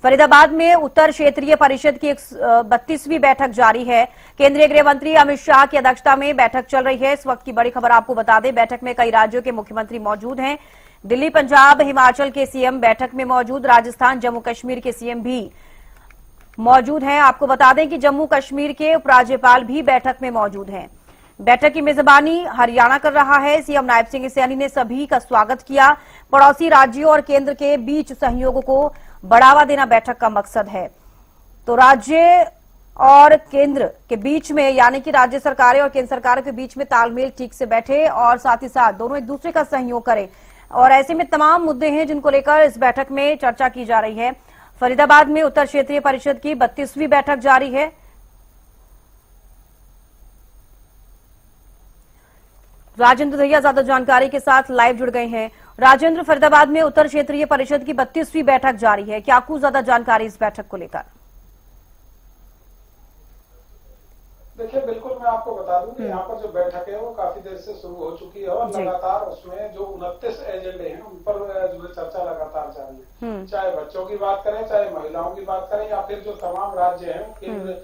फरीदाबाद में उत्तर क्षेत्रीय परिषद की 32वीं बैठक जारी है। केंद्रीय गृह मंत्री अमित शाह की अध्यक्षता में बैठक चल रही है। इस वक्त की बड़ी खबर आपको बता दें, बैठक में कई राज्यों के मुख्यमंत्री मौजूद हैं। दिल्ली, पंजाब, हिमाचल के सीएम बैठक में मौजूद, राजस्थान, जम्मू कश्मीर के सीएम भी मौजूद हैं। आपको बता दें कि जम्मू कश्मीर के उपराज्यपाल भी बैठक में मौजूद हैं। बैठक की मेजबानी हरियाणा कर रहा है। सीएम नायब सिंह सैनी ने सभी का स्वागत किया। पड़ोसी राज्यों और केंद्र के बीच सहयोग को बढ़ावा देना बैठक का मकसद है। तो राज्य और केंद्र के बीच में, यानी कि राज्य सरकारें और केंद्र सरकारों के बीच में तालमेल ठीक से बैठे और साथ ही साथ दोनों एक दूसरे का सहयोग करें। और ऐसे में तमाम मुद्दे हैं जिनको लेकर इस बैठक में चर्चा की जा रही है। फरीदाबाद में उत्तर क्षेत्रीय परिषद की 32वीं बैठक जारी है। राजेंद्र दहिया ज्यादा जानकारी के साथ लाइव जुड़ गए हैं। राजेंद्र, फरीदाबाद में उत्तर क्षेत्रीय परिषद की 32वीं बैठक जारी है, क्या कुछ ज्यादा जानकारी इस बैठक को लेकर? देखिए, बिल्कुल मैं आपको बता दूं कि यहाँ पर जो बैठक है वो काफी देर से शुरू हो चुकी है और लगातार उसमें जो 29 एजेंडे हैं उन पर जो चर्चा लगातार जारी है। चाहे बच्चों की बात करें, चाहे महिलाओं की बात करें, या फिर जो तमाम राज्य हैं केंद्र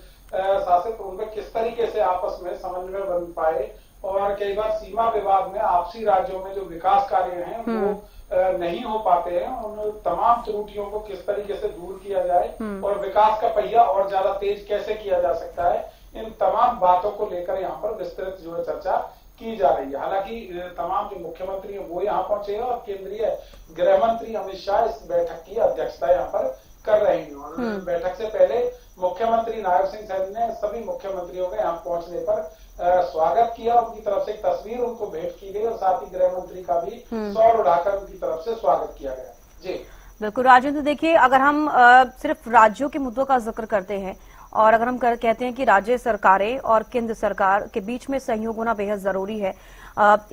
शासित, उनमें किस तरीके से आपस में समन्वय बन पाए। और कई बार सीमा विवाद में आपसी राज्यों में जो विकास कार्य हैं वो नहीं हो पाते हैं, उन तमाम त्रुटियों को किस तरीके से दूर किया जाए और विकास का पहिया और ज्यादा तेज कैसे किया जा सकता है, इन तमाम बातों को लेकर यहाँ पर विस्तृत जो है चर्चा की जा रही है। हालांकि तमाम जो मुख्यमंत्री हैं वो यहाँ पहुंचे हैं और केंद्रीय गृह मंत्री अमित शाह इस बैठक की अध्यक्षता यहाँ पर कर रहे हैं। और बैठक से पहले मुख्यमंत्री नायब सिंह सैनी ने सभी मुख्यमंत्रियों के यहाँ पहुंचने पर स्वागत किया। उनकी तरफ से एक तस्वीर उनको भेंट की गई और साथ ही गृह मंत्री का भी सौर उड़ाकर उनकी तरफ से स्वागत किया गया। जी बिल्कुल राजेंद्र, देखिए अगर हम सिर्फ राज्यों के मुद्दों का जिक्र करते हैं और अगर हम कहते हैं कि राज्य सरकारें और केंद्र सरकार के बीच में सहयोग होना बेहद जरूरी है,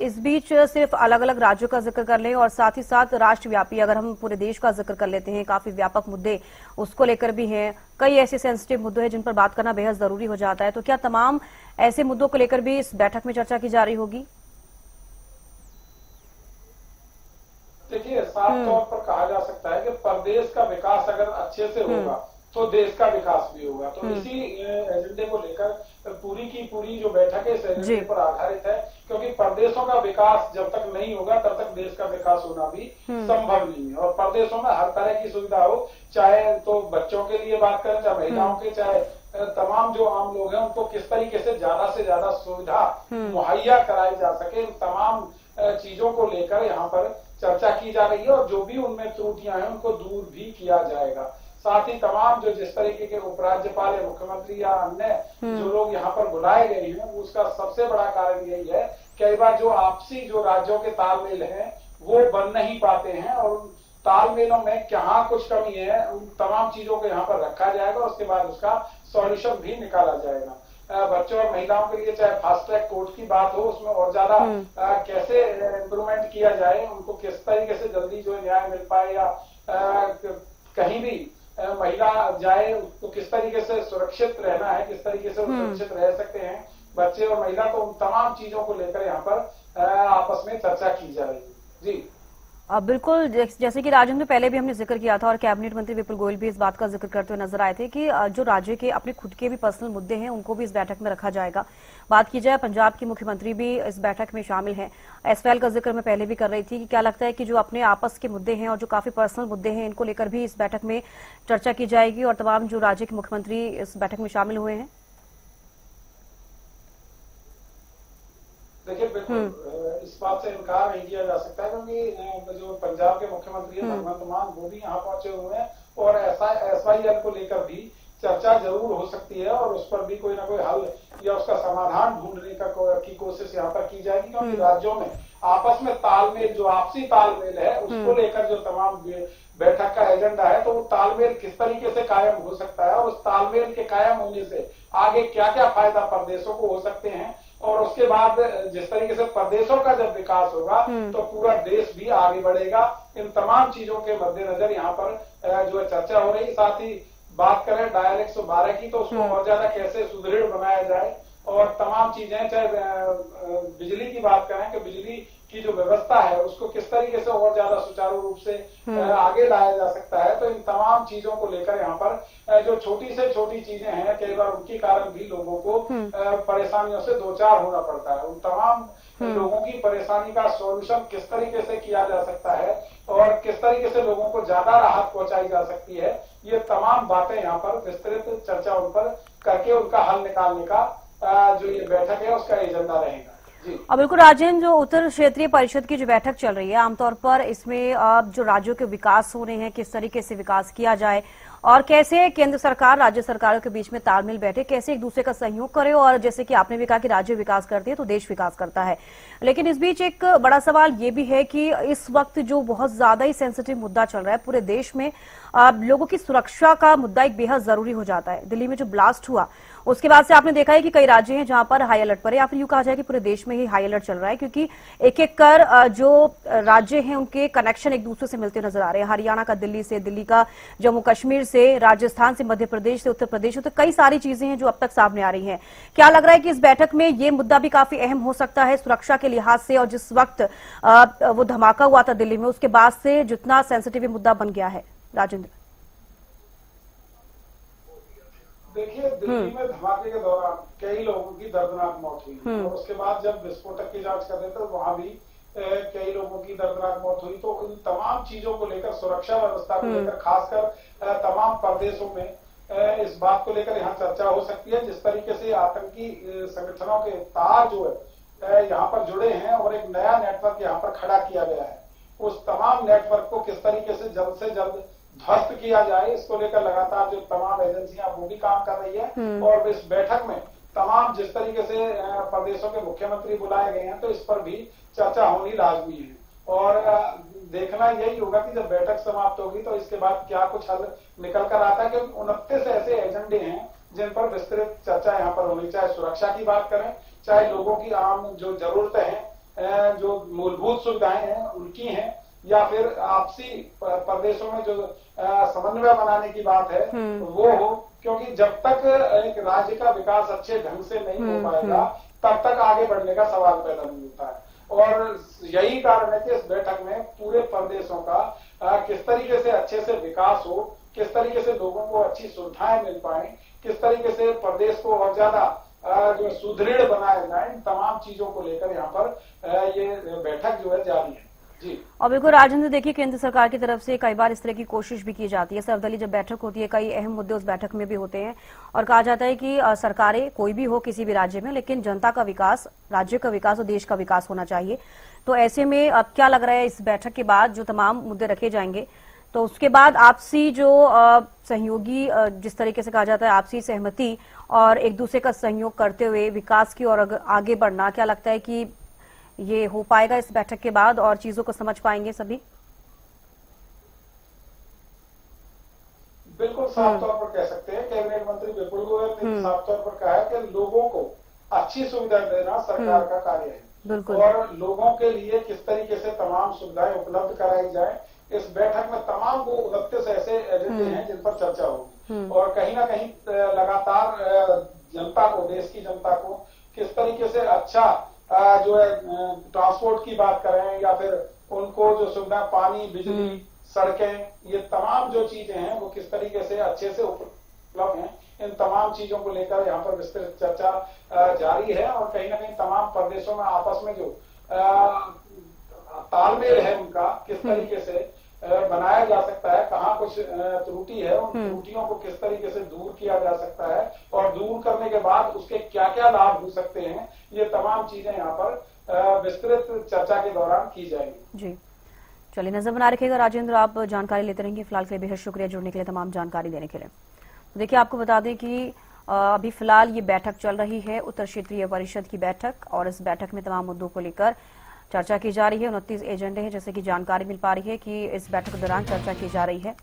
इस बीच सिर्फ अलग अलग राज्यों का जिक्र कर लें और साथ ही साथ राष्ट्रव्यापी अगर हम पूरे देश का जिक्र कर लेते हैं, काफी व्यापक मुद्दे उसको लेकर भी हैं। कई ऐसे सेंसिटिव मुद्दे हैं जिन पर बात करना बेहद जरूरी हो जाता है। तो क्या तमाम ऐसे मुद्दों को लेकर भी इस बैठक में चर्चा की जा रही होगी? देखिए, साफ तौर पर कहा जा सकता है कि प्रदेश का विकास अगर अच्छे से होगा तो देश का विकास भी होगा। तो इसी एजेंडे को लेकर पूरी की पूरी जो बैठक है इस एजेंडे पर आधारित है, क्योंकि प्रदेशों का विकास जब तक नहीं होगा तब तक देश का विकास होना भी संभव नहीं है। और प्रदेशों में हर तरह की सुविधा हो, चाहे तो बच्चों के लिए बात करें, चाहे महिलाओं के, चाहे तमाम जो आम लोग हैं उनको किस तरीके से ज्यादा सुविधा मुहैया कराई जा सके, तमाम चीजों को लेकर यहाँ पर चर्चा की जा रही है। और जो भी उनमें त्रुटियां हैं उनको दूर भी किया जाएगा। साथ ही तमाम जो जिस तरीके के उपराज्यपाल या मुख्यमंत्री या अन्य जो लोग यहाँ पर बुलाए गए हैं, उसका सबसे बड़ा कारण यही है, कई बार जो आपसी जो राज्यों के तालमेल हैं वो बन नहीं पाते हैं और उन तालमेलों में कहाँ कुछ कमी है, उन तमाम चीजों को यहाँ पर रखा जाएगा और उसके बाद उसका सॉल्यूशन भी निकाला जाएगा। बच्चों और महिलाओं के लिए चाहे फास्ट ट्रैक कोर्ट की बात हो, उसमें और ज्यादा कैसे इम्प्रूवमेंट किया जाए, उनको किस तरीके से जल्दी जो न्याय मिल पाए, या कहीं भी महिला जाए उसको किस तरीके से सुरक्षित रहना है, किस तरीके से सुरक्षित रह सकते हैं बच्चे और महिला, तो उन तमाम चीजों को लेकर यहाँ पर आपस में चर्चा की जा रही है। जी बिल्कुल, जैसे कि राजेंद्र पहले भी हमने जिक्र किया था और कैबिनेट मंत्री विपुल गोयल भी इस बात का जिक्र करते हुए नजर आए थे कि जो राज्य के अपने खुद के भी पर्सनल मुद्दे हैं उनको भी इस बैठक में रखा जाएगा। बात की जाए, पंजाब की मुख्यमंत्री भी इस बैठक में शामिल हैं। एसवाईएल का जिक्र मैं पहले भी कर रही थी कि क्या लगता है कि जो अपने आपस के मुद्दे हैं और जो काफी पर्सनल मुद्दे हैं इनको लेकर भी इस बैठक में चर्चा की जाएगी और तमाम जो राज्य के मुख्यमंत्री इस बैठक में शामिल हुए हैं? देखिए, बिल्कुल इस बात से इनकार नहीं किया जा सकता है, क्योंकि जो पंजाब के मुख्यमंत्री हैं भगवंत मान, वो भी यहाँ पहुंचे हुए हैं और एसवाईएल को लेकर भी चर्चा जरूर हो सकती है और उस पर भी कोई ना कोई हल या उसका समाधान ढूंढने की कोशिश यहाँ पर की जाएगी। क्योंकि राज्यों में आपस में तालमेल, जो आपसी तालमेल है, उसको लेकर जो तमाम बैठक का एजेंडा है, तो वो तालमेल किस तरीके से कायम हो सकता है और उस तालमेल के कायम होने से आगे क्या क्या फायदा प्रदेशों को हो सकते हैं, और उसके बाद जिस तरीके से प्रदेशों का जब विकास होगा तो पूरा देश भी आगे बढ़ेगा। इन तमाम चीजों के मद्देनजर यहाँ पर जो है चर्चा हो रही। साथ ही बात करें डायल 112 की, तो उसको और ज्यादा कैसे सुदृढ़ बनाया जाए और तमाम चीजें, चाहे बिजली की बात करें कि बिजली की जो व्यवस्था है उसको किस तरीके से और ज्यादा सुचारू रूप से आगे लाया जा सकता है। तो इन तमाम चीजों को लेकर यहाँ पर जो छोटी से छोटी चीजें हैं, कई बार उनके कारण भी लोगों को परेशानियों से दो चार होना पड़ता है। उन तमाम लोगों की परेशानी का सॉल्यूशन किस तरीके से किया जा सकता है और किस तरीके से लोगों को ज्यादा राहत पहुंचाई जा सकती है, ये तमाम बातें यहाँ पर विस्तृत चर्चा उन पर करके उनका हल निकालने का जो ये बैठक है उसका एजेंडा रहेगा। अब बिल्कुल राजेंद्र, जो उत्तर क्षेत्रीय परिषद की जो बैठक चल रही है, आमतौर पर इसमें जो राज्यों के विकास हो रहे हैं, किस तरीके से विकास किया जाए और कैसे केंद्र सरकार राज्य सरकारों के बीच में तालमेल बैठे, कैसे एक दूसरे का सहयोग करे। और जैसे कि आपने भी कहा कि राज्य विकास करते हैं तो देश विकास करता है, लेकिन इस बीच एक बड़ा सवाल ये भी है कि इस वक्त जो बहुत ज्यादा ही सेंसिटिव मुद्दा चल रहा है पूरे देश में, लोगों की सुरक्षा का मुद्दा एक बेहद जरूरी हो जाता है। दिल्ली में जो ब्लास्ट हुआ उसके बाद से आपने देखा है कि कई राज्य हैं जहां पर हाई अलर्ट पर है, या फिर यूं कहा जाए कि पूरे देश में ही हाई अलर्ट चल रहा है, क्योंकि एक एक कर जो राज्य हैं उनके कनेक्शन एक दूसरे से मिलते नजर आ रहे हैं। हरियाणा का दिल्ली से, दिल्ली का जम्मू कश्मीर से, राजस्थान से मध्य प्रदेश से, उत्तर प्रदेश से, तो कई सारी चीजें हैं जो अब तक सामने आ रही हैं। क्या लग रहा है कि इस बैठक में ये मुद्दा भी काफी अहम हो सकता है सुरक्षा के लिहाज से, और जिस वक्त वो धमाका हुआ था दिल्ली में उसके बाद से जितना सेंसिटिव मुद्दा बन गया है? राजेंद्र, देखिए, दिल्ली में धमाके के दौरान कई लोगों की दर्दनाक मौत हुई और उसके बाद जब विस्फोटक की जांच कर रहे थे वहां भी कई लोगों की दर्दनाक मौत हुई। तो इन तमाम चीजों को लेकर, सुरक्षा व्यवस्था को लेकर, खासकर तमाम प्रदेशों में इस बात को लेकर यहाँ चर्चा हो सकती है। जिस तरीके से आतंकी संगठनों के तार जो है यहाँ पर जुड़े हैं और एक नया नेटवर्क यहाँ पर खड़ा किया गया है, उस तमाम नेटवर्क को किस तरीके से जल्द ध्वस्त किया जाए, इसको लेकर लगातार जो तमाम एजेंसियां वो भी काम कर रही है। और इस बैठक में तमाम जिस तरीके से प्रदेशों के मुख्यमंत्री बुलाए गए हैं तो इस पर भी चर्चा होनी लाजमी है। और देखना यही होगा कि जब बैठक समाप्त होगी तो इसके बाद क्या कुछ हल निकल कर आता है, क्योंकि 29 ऐसे एजेंडे हैं जिन पर विस्तृत चर्चा यहाँ पर होनी, चाहे सुरक्षा की बात करें, चाहे लोगों की आम जो जरूरतें हैं, जो मूलभूत सुविधाएं हैं उनकी हैं, या फिर आपसी प्रदेशों में जो समन्वय बनाने की बात है वो हो। क्योंकि जब तक एक राज्य का विकास अच्छे ढंग से नहीं हो पाएगा तब तक आगे बढ़ने का सवाल पैदा नहीं होता है। और यही कारण है कि इस बैठक में पूरे प्रदेशों का किस तरीके से अच्छे से विकास हो, किस तरीके से लोगों को अच्छी सुविधाएं मिल पाए, किस तरीके से प्रदेश को और ज्यादा जो सुदृढ़ बनाया जाए, इन तमाम चीजों को लेकर यहाँ पर ये बैठक जो है जारी है। और बिल्कुल राजेंद्र, देखिए केंद्र सरकार की तरफ से कई बार इस तरह की कोशिश भी की जाती है। सर्वदलीय जब बैठक होती है कई अहम मुद्दे उस बैठक में भी होते हैं और कहा जाता है कि सरकारें कोई भी हो किसी भी राज्य में, लेकिन जनता का विकास, राज्य का विकास और देश का विकास होना चाहिए। तो ऐसे में अब क्या लग रहा है इस बैठक के बाद जो तमाम मुद्दे रखे जाएंगे तो उसके बाद आपसी जो सहयोगी, जिस तरीके से कहा जाता है आपसी सहमति और एक दूसरे का सहयोग करते हुए विकास की ओर आगे बढ़ना, क्या लगता है कि ये हो पाएगा इस बैठक के बाद और चीजों को समझ पाएंगे सभी? बिल्कुल साफ तौर पर कह सकते हैं। कैबिनेट मंत्री विपुल गोयल ने साफ तौर पर कहा है कि लोगों को अच्छी सुविधा देना सरकार का कार्य है और लोगों के लिए किस तरीके से तमाम सुविधाएं उपलब्ध कराई जाए। इस बैठक में तमाम वो 29 ऐसे एजेंडे हैं जिन पर चर्चा होगी और कहीं ना कहीं लगातार जनता को, देश की जनता को किस तरीके से अच्छा जो है ट्रांसपोर्ट की बात करें या फिर उनको जो सुविधा, पानी, बिजली, सड़कें, ये तमाम जो चीजें हैं वो किस तरीके से अच्छे से उपलब्ध हैं, इन तमाम चीजों को लेकर यहाँ पर विस्तृत चर्चा जारी है। और कहीं ना कहीं तमाम प्रदेशों में आपस में जो तालमेल है उनका किस तरीके से बनाया जा सकता है, कहाँ कुछ त्रुटि है, उन त्रुटियों को किस तरीके से दूर किया जा सकता है और दूर करने के बाद उसके क्या क्या लाभ हो सकते हैं, ये तमाम चीजें यहाँ पर विस्तृत चर्चा के दौरान की जाएंगी। जी, चलिए नजर बना रखिएगा राजेंद्र, आप जानकारी लेते रहेंगे। फिलहाल के लिए बेहद शुक्रिया जुड़ने के लिए, तमाम जानकारी देने के लिए। देखिए, आपको बता दें कि अभी फिलहाल ये बैठक चल रही है, उत्तर क्षेत्रीय परिषद की बैठक, और इस बैठक में तमाम मुद्दों को लेकर चर्चा की जा रही है। 29 एजेंडे हैं, जैसे कि जानकारी मिल पा रही है कि इस बैठक के दौरान चर्चा की जा रही है।